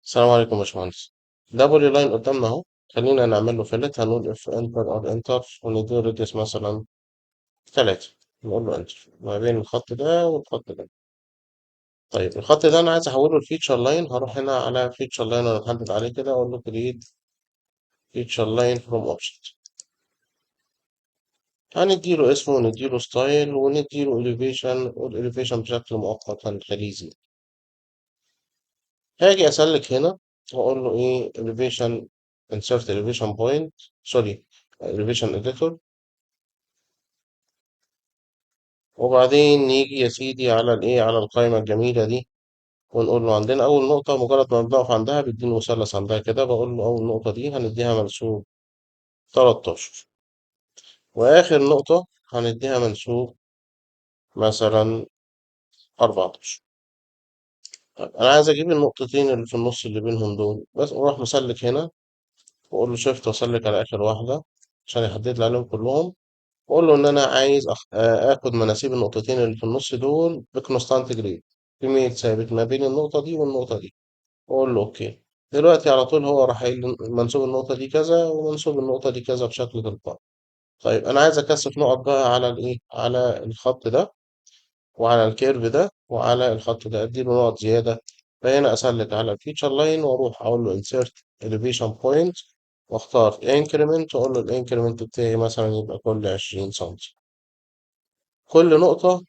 السلام عليكم يا باشمهندس. ده بولي لاين قدامنا اهو. خلينا نعمل له فيلت. هنقول اف انتر ار انتر ونديله ريديوس مثلا 3. نقول له انتر ما بين الخط ده والخط ده. طيب الخط ده انا عايز احوله لفيتشر لاين. هروح هنا على فيتشر لاين انا محدد عليه كده، اقول له كريت فيتشر لاين فروم اوبجكت. هنديله اسمه ونديله ستايل ونديله اليفيشن، والاليفيشن بشكل مؤقت هنخليه زيرو. هاجي اسلك هنا واقول له ايه elevation insert elevation point، سوري elevation editor. وبعدين نيجي يا سيدي على الايه، على القائمة الجميلة دي، ونقول له عندنا أول نقطة. مجرد ما بنقف عندها بيديني مثلث عندها كده، بقول له أول نقطة دي هنديها منسوب 13، وآخر نقطة هنديها منسوب مثلا 14. طيب أنا عايز أجيب النقطتين اللي في النص اللي بينهم دول بس، أروح مسلك هنا وأقول له شيفت وأسلك على آخر واحدة عشان يحدد لي عليهم كلهم. وأقول له إن أنا عايز آخد مناسيب النقطتين اللي في النص دول بكونستانت جريد، كمية ثابت ما بين النقطة دي والنقطة دي. واقول له اوكي. دلوقتي على طول هو راح قايل لي منسوب النقطة دي كذا ومنسوب النقطة دي كذا بشكل تلقائي. طيب انا عايز اكثف نقط بقى على الايه، على الخط ده وعلى الكيرف ده وعلى الخط ده، اديله نقط زيادة. فهنا اسلك على الفيتشر لاين واروح اقول له insert elevation point، واختار increment واقول له الانكريمنت بتاعي مثلا يبقى كل 20 سم. كل نقطة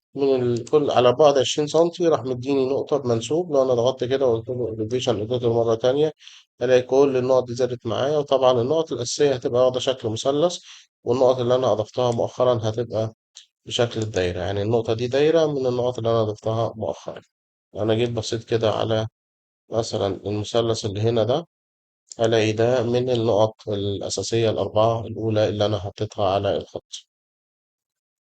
كل على بعد 20 سنتي راح مديني نقطة بمنسوب. لو أنا ضغطت كده وقلت له elevation editor مرة تانية، ألاقي كل النقط دي زادت معايا. وطبعا النقط الأساسية هتبقى واخدة شكل مثلث، والنقط اللي أنا أضفتها مؤخرا هتبقى بشكل الدايرة. يعني النقطة دي دايرة من النقط اللي أنا ضفتها مؤخرا. أنا جيت بصيت كده على مثلا المثلث اللي هنا ده، ألاقي ده من النقط الأساسية الأربعة الأولى اللي أنا حطيتها على الخط.